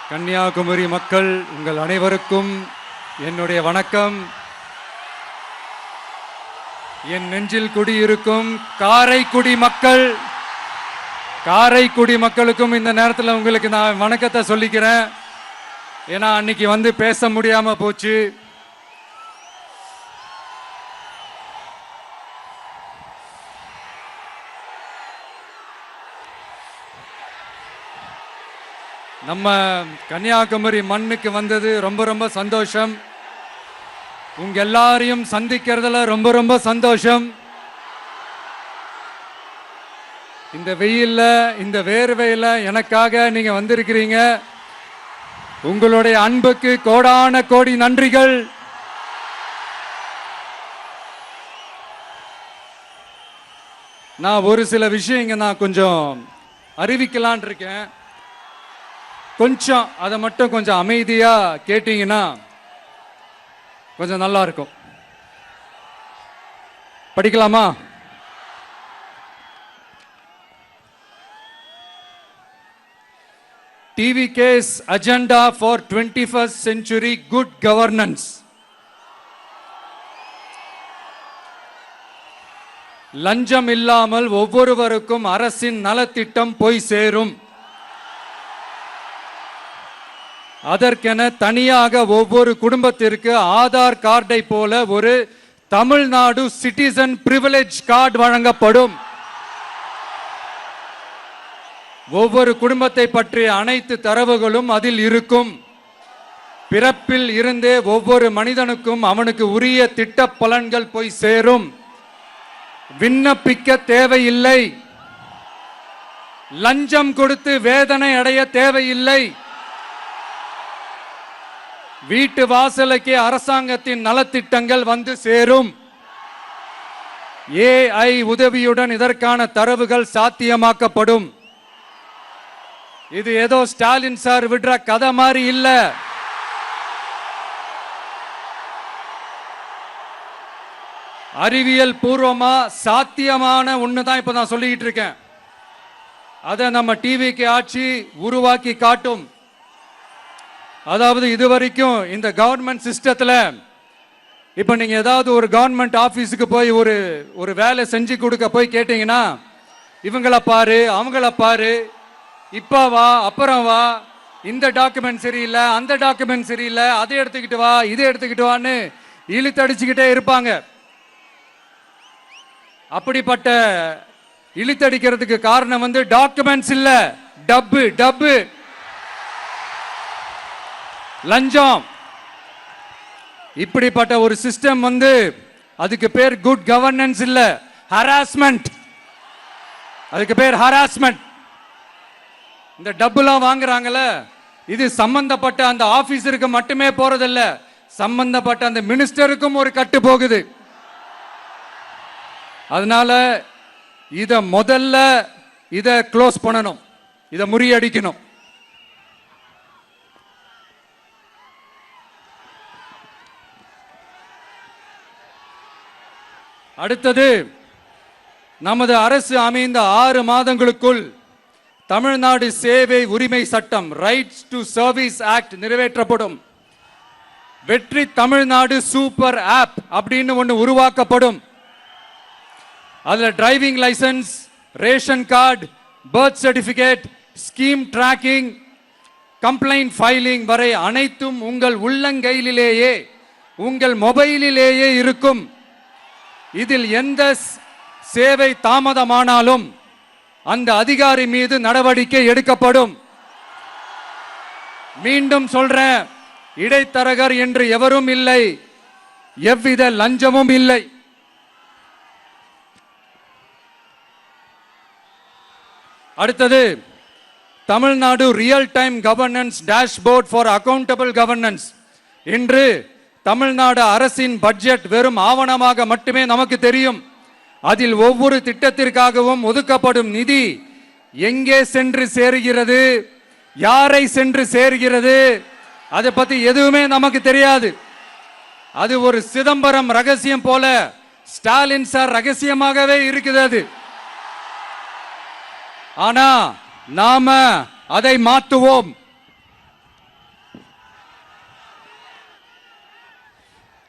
கன்னியாகுமரி மக்கள் உங்கள் அனைவருக்கும் என்னுடைய வணக்கம். என் நெஞ்சில் குடியிருக்கும் காரைக்குடி மக்களுக்கும் இந்த நேரத்தில் உங்களுக்கு நான் வணக்கத்தை சொல்லிக்கிறேன். ஏன்னா அன்னைக்கு வந்து பேச முடியாம போச்சு. நம்ம கன்னியாகுமரி மண்ணுக்கு வந்தது ரொம்ப ரொம்ப சந்தோஷம். உங்க எல்லாரையும் சந்திக்கிறதுல ரொம்ப ரொம்ப சந்தோஷம். இந்த வெயில்ல இந்த வேர்வையில எனக்காக நீங்க வந்திருக்கிறீங்க. உங்களுடைய அன்புக்கு கோடான கோடி நன்றிகள். நான் ஒரு சில விஷயங்க நான் கொஞ்சம் அறிவிக்கலான் இருக்கேன். கொஞ்சம் அதை மட்டும் கொஞ்சம் அமைதியா கேட்டீங்கன்னா கொஞ்சம் நல்லா இருக்கும். படிக்கலாமா? TVK's agenda for 21st century good governance. லஞ்சம் இல்லாமல் ஒவ்வொருவருக்கும் அரசின் நலத்திட்டம் போய் சேரும். அதற்கென தனியாக ஒவ்வொரு குடும்பத்திற்கு ஆதார் கார்டை போல ஒரு தமிழ்நாடு சிட்டிசன் பிரிவிலேஜ் கார்டு வழங்கப்படும். ஒவ்வொரு குடும்பத்தை பற்றிய அனைத்து தரவுகளும் அதில் இருக்கும். பிறப்பில் இருந்தே ஒவ்வொரு மனிதனுக்கும் அவனுக்கு உரிய திட்ட பலன்கள் போய் சேரும். விண்ணப்பிக்க தேவையில்லை. லஞ்சம் கொடுத்து வேதனை அடைய தேவையில்லை. வீட்டு வாசலுக்கே அரசாங்கத்தின் நலத்திட்டங்கள் வந்து சேரும். AI உதவியுடன் இதற்கான தரவுகள் சாத்தியமாக்கப்படும். இது ஏதோ ஸ்டாலின் சார் விடுற கதை மாதிரி இல்ல. அறிவியல் பூர்வமா சாத்தியமான ஒண்ணுதான் இப்ப நான் சொல்லிட்டு இருக்கேன். அதை நம்ம டிவிக்கு ஆட்சி உருவாக்கி காட்டும். அதாவது இதுவரைக்கும் இந்த கவர்மெண்ட் சிஸ்டத்துல இப்ப நீங்க ஏதாவது ஒரு கவர்மெண்ட் ஆபீஸுக்கு போய் ஒரு வேலை செஞ்சு கொடுக்க போய் கேட்டீங்கன்னா, இவங்கள பாரு அவங்கள பாரு, இப்ப வா அப்புறம் வா, இந்த டாக்குமெண்ட் சரியில்லை அந்த டாக்குமெண்ட் சரியில்லை, அதை எடுத்துக்கிட்டு வா இதை எடுத்துக்கிட்டு வான்னு இழுத்தடிச்சுக்கிட்டே இருப்பாங்க. அப்படிப்பட்ட இழுத்தடிக்கிறதுக்கு காரணம் வந்து டாக்குமெண்ட்ஸ் இல்ல, டப்பு லஞ்சம். இப்படிப்பட்ட ஒரு சிஸ்டம் வந்து அதுக்கு பேர் குட் கவர்னன்ஸ் இல்ல, ஹராஸ்மெண்ட். அதுக்கு பேர் ஹராஸ்மெண்ட். இந்த டப்புலாம் வாங்குறாங்கல்ல, இது சம்பந்தப்பட்ட அந்த ஆபீசருக்கு மட்டுமே போறதில்ல, சம்பந்தப்பட்ட அந்த மினிஸ்டருக்கும் ஒரு கட்டு போகுது. அதனால முதல்ல இத க்ளோஸ் பண்ணணும், இத முறியடிக்கணும். அடுத்தது, நமது அரசு அமைந்த 6 மாதங்களுக்குள் தமிழ்நாடு சேவை உரிமை சட்டம் ரைட்ஸ் டு சர்வீஸ் ஆக்ட் நிறைவேற்றப்படும். வெற்றி தமிழ்நாடு சூப்பர் ஆப் அப்படின்னு ஒன்று உருவாக்கப்படும். அதுல driving licence, ration card, birth certificate, scheme tracking, complaint filing வரை அனைத்தும் உங்கள் உள்ளங்கையிலேயே உங்கள் மொபைலிலேயே இருக்கும். இதில் எந்த சேவை தாமதமானாலும் அந்த அதிகாரி மீது நடவடிக்கை எடுக்கப்படும். மீண்டும் சொல்றேன், இடைத்தரகர் என்று எவரும் இல்லை, எவ்வித லஞ்சமும் இல்லை. அடுத்தது, Tamil Nadu real time governance dashboard for accountable governance. இன்று தமிழ்நாடு அரசின் பட்ஜெட் வெறும் ஆவணமாக மட்டுமே நமக்கு தெரியும். அதில் ஒவ்வொரு திட்டத்திற்காகவும் ஒதுக்கப்படும் நிதி எங்கே சென்று சேருகிறது, யாரை சென்று சேர்கிறது, அதை பத்தி எதுவுமே நமக்கு தெரியாது. அது ஒரு சிதம்பரம் ரகசியம் போல ஸ்டாலின் சார் ரகசியமாகவே இருக்குது அது. ஆனா நாம அதை மாற்றுவோம்.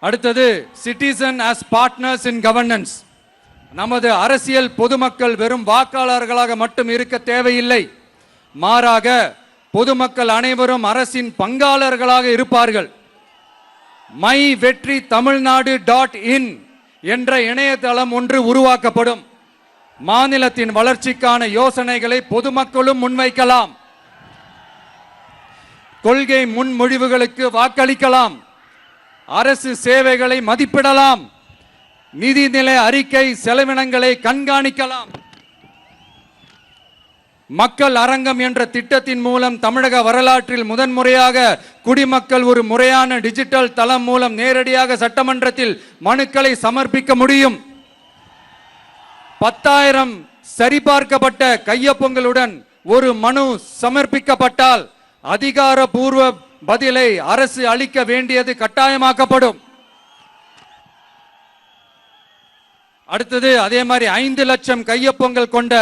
அடுத்தது சிட்டிசன் as பார்ட்னர்ஸ் இன் கவர்னன்ஸ். நமது அரசியல் பொதுமக்கள் வெறும் வாக்காளர்களாக மட்டும் இருக்க தேவையில்லை. மாறாக பொதுமக்கள் அனைவரும் அரசின் பங்காளர்களாக இருப்பார்கள். மை வெற்றி தமிழ்நாடு .in என்ற இணையதளம் ஒன்று உருவாக்கப்படும். மாநிலத்தின் வளர்ச்சிக்கான யோசனைகளை பொதுமக்களும் முன்வைக்கலாம். கொள்கை முன்மொழிவுகளுக்கு வாக்களிக்கலாம். அரசு சேவைகளை மதிப்பிடலாம். நிதிநிலை அறிக்கை செலவினங்களை கண்காணிக்கலாம். மக்கள் அரங்கம் என்ற திட்டத்தின் மூலம் தமிழக வரலாற்றில் முதன்முறையாக குடிமக்கள் ஒரு முறையான டிஜிட்டல் தளம் மூலம் நேரடியாக சட்டமன்றத்தில் மனுக்களை சமர்ப்பிக்க முடியும். 10,000 சரிபார்க்கப்பட்ட கையொப்பங்களுடன் ஒரு மனு சமர்ப்பிக்கப்பட்டால் அதிகாரப்பூர்வ பதிலை அரசு அளிக்க வேண்டியது கட்டாயமாக்கப்படும். அடுத்தது அதே மாதிரி 5 லட்சம் கையொப்பங்கள் கொண்ட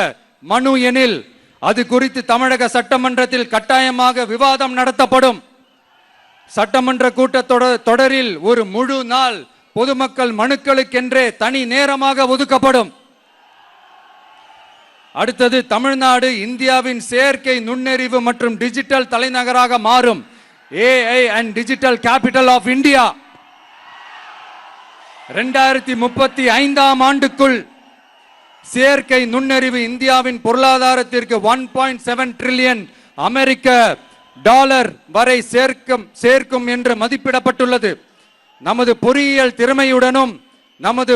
மனு எனில் அது குறித்து தமிழக சட்டமன்றத்தில் கட்டாயமாக விவாதம் நடத்தப்படும். சட்டமன்ற கூட்டத்தொடரில் ஒரு முழு நாள் பொதுமக்கள் மனுக்களுக்கென்றே தனி நேரமாக ஒதுக்கப்படும். அடுத்தது தமிழ்நாடு இந்தியாவின் செயற்கை நுண்ணறிவு மற்றும் டிஜிட்டல் தலைநகராக மாறும். AI and digital capital of India. 2035ஆம் ஆண்டுக்குள் செயற்கை நுண்ணறிவு இந்தியாவின் பொருளாதாரத்திற்கு 1.7 டிரில்லியன் அமெரிக்க டாலர் வரை சேர்க்கும் என்று மதிப்பிடப்பட்டுள்ளது. நமது பொறியியல் திறமையுடனும் நமது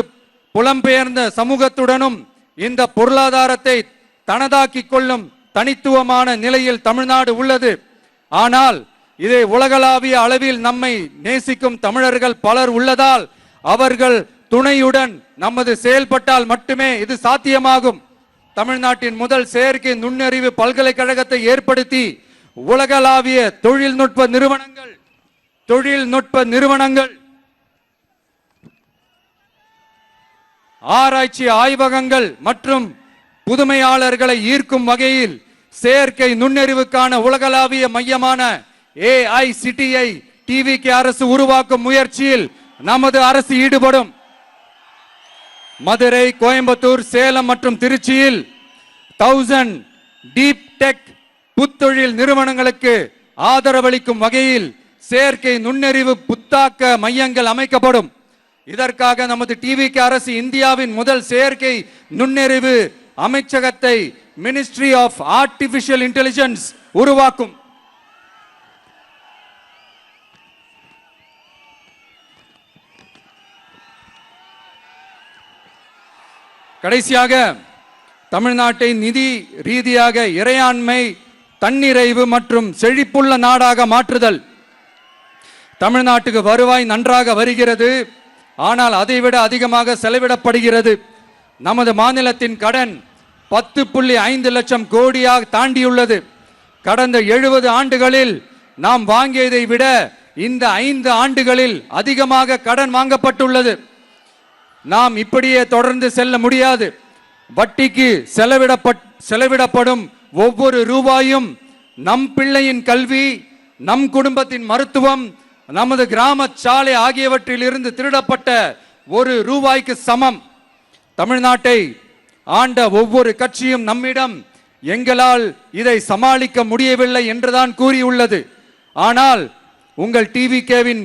புலம்பெயர்ந்த சமூகத்துடனும் இந்த பொருளாதாரத்தை தனதாக்கிக் கொள்ளும் தனித்துவமான நிலையில் தமிழ்நாடு உள்ளது. ஆனால் இதை உலகளாவிய அளவில் நம்மை நேசிக்கும் தமிழர்கள் பலர் உள்ளதால் அவர்கள் துணையுடன் நமது செயல்பட்டால் மட்டுமே இது சாத்தியமாகும். தமிழ்நாட்டின் முதல் செயற்கை நுண்ணறிவு பல்கலைக்கழகத்தை ஏற்படுத்தி உலகளாவிய தொழில்நுட்ப நிறுவனங்கள் ஆராய்ச்சி ஆய்வகங்கள் மற்றும் புதுமையாளர்களை ஈர்க்கும் வகையில் செயற்கை நுண்ணறிவுக்கான உலகளாவிய மையமான AICTI TVK அரசு உருவாக்கும் முயற்சியில் நமது அரசு ஈடுபடும். மதுரை, கோயம்புத்தூர், சேலம் மற்றும் திருச்சியில் 1000 டீப் டெக் புத்தொழில் நிறுவனங்களுக்கு ஆதரவளிக்கும் வகையில் செயற்கை நுண்ணறிவு புத்தாக்க மையங்கள் அமைக்கப்படும். இதற்காக நமது TVK அரசு இந்தியாவின் முதல் செயற்கை நுண்ணறிவு அமைச்சகத்தை மினிஸ்ட்ரி ஆஃப் ஆர்டிபிஷியல் இன்டெலிஜென்ஸ் உருவாக்கும். கடைசியாக தமிழ்நாட்டை நிதி ரீதியாக இறையாண்மை, தன்னிறைவு மற்றும் செழிப்புள்ள நாடாக மாற்றுதல். தமிழ்நாட்டுக்கு வருவாய் நன்றாக வருகிறது, ஆனால் அதைவிட அதிகமாக செலவிடப்படுகிறது. நமது மாநிலத்தின் கடன் 10.5 லட்சம் கோடியாக தாண்டியுள்ளது. கடந்த 70 ஆண்டுகளில் நாம் வாங்கியதை விட இந்த 5 ஆண்டுகளில் அதிகமாக கடன் வாங்கப்பட்டுள்ளது. நாம் இப்படியே தொடர்ந்து செல்ல முடியாது. வட்டிக்கு செலவிடப்படும் ஒவ்வொரு ரூபாயும் நம் பிள்ளையின் கல்வி, நம் குடும்பத்தின் மருத்துவம், நமது கிராம சாலை ஆகியவற்றில் இருந்து திருடப்பட்ட ஒரு ரூபாய்க்கு சமம். தமிழ்நாட்டை ஆண்ட ஒவ்வொரு கட்சியும் நம்மிடம் எங்களால் இதை சமாளிக்க முடியவில்லை என்றுதான் கூறியுள்ளது. ஆனால் உங்கள் TVKவின்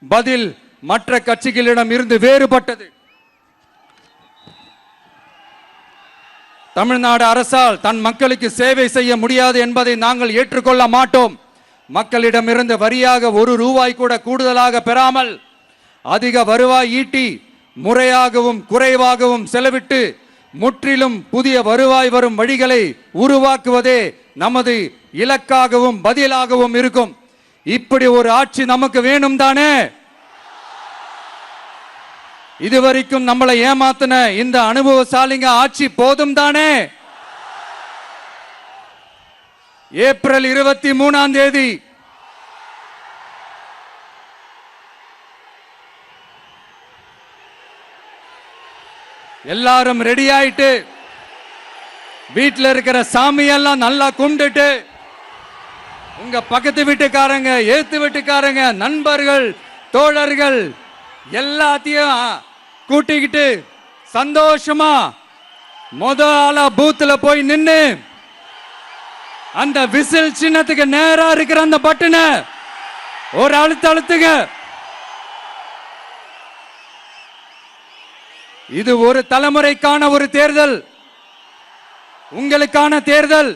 பதில் மற்ற கட்சிகளிடம் இருந்து வேறுபட்டது. தமிழ்நாடு அரசால் தன் மக்களுக்கு சேவை செய்ய முடியாது என்பதை நாங்கள் ஏற்றுக்கொள்ள மாட்டோம். மக்களிடமிருந்து வரியாக ஒரு ரூபாய் கூட கூடுதலாக பெறாமல் அதிக வருவாய் ஈட்டி முறையாகவும் குறைவாகவும் செலவிட்டு முற்றிலும் புதிய வருவாய் வரும் வழிகளை உருவாக்குவதே நமது இலக்காகவும் பதிலாகவும் இருக்கும். இப்படி ஒரு ஆட்சி நமக்கு வேணும் தானே? இதுவரைக்கும் நம்மளை ஏமாத்தின இந்த அனுபவசாலிங்க ஆட்சி போதும் தானே? ஏப்ரல் 23ஆம் தேதி எல்லாரும் ரெடி ஆயிட்டு வீட்டில் இருக்கிற சாமியெல்லாம் நல்லா கும்பிட்டுட்டு உங்க பக்கத்து வீட்டுக்காரங்க, ஏத்து வீட்டுக்காரங்க, நண்பர்கள், தோழர்கள் எல்லாத்தையும் கூட்டிக்கிட்டு சந்தோஷமா முதல்ல பூத்துல போய் நின்னு அந்த விசில் சின்னத்துக்கு நேரா இருக்கிற அந்த பட்டனை ஒரு அழுத்துங்க. இது ஒரு தலைமுறைக்கான ஒரு தேர்தல், உங்களுக்கான தேர்தல்.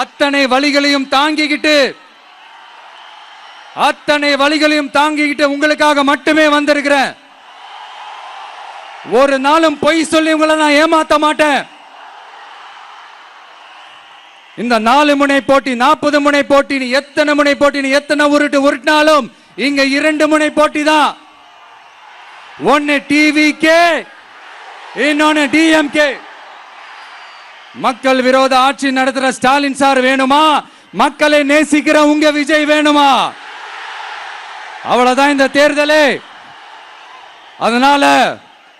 அத்தனை வழிகளையும் தாங்கிக்கிட்டு உங்களுக்காக மட்டுமே வந்திருக்கிறேன். ஒரு நாளும் பொய் சொல்லி உங்களை நான் ஏமாத்த மாட்டேன். இந்த 4 முனை போட்டி, 40 முனை போட்டி, எத்தனை முனை போட்டி, எத்தனை உருட்டினாலும் இங்க 2 முனை போட்டி தான். ஒன்னு டிவிகே, இன்னொன்னு டிஎம்கே. மக்கள் விரோத ஆட்சி நடத்துற ஸ்டாலின் சார் வேணுமா? மக்களை நேசிக்கிற உங்க விஜய் வேணுமா? அவ்வளவுதான் இந்த தேர்தலே. அதனால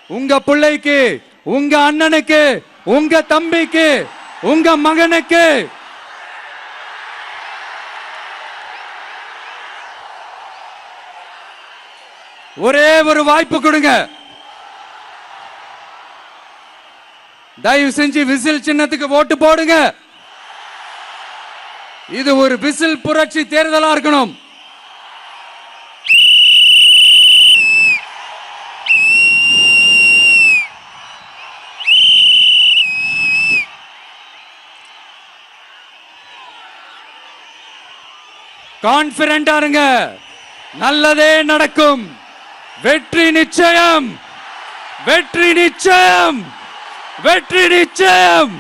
உங்க பிள்ளைக்கு, உங்க அண்ணனுக்கு, உங்க தம்பிக்கு, உங்க மகனுக்கு ஒரே ஒரு வாய்ப்பு கொடுங்க. தயவு செஞ்சு விசில் சின்னத்துக்கு ஓட்டு போடுங்க. இது ஒரு விசில் புரட்சி தேர்தலா இருக்கணும். கான்பிடென்டா இருங்க, நல்லதே நடக்கும். வெற்றி நிச்சயம், வெற்றி நிச்சயம், வெற்றி நிச்சயம்.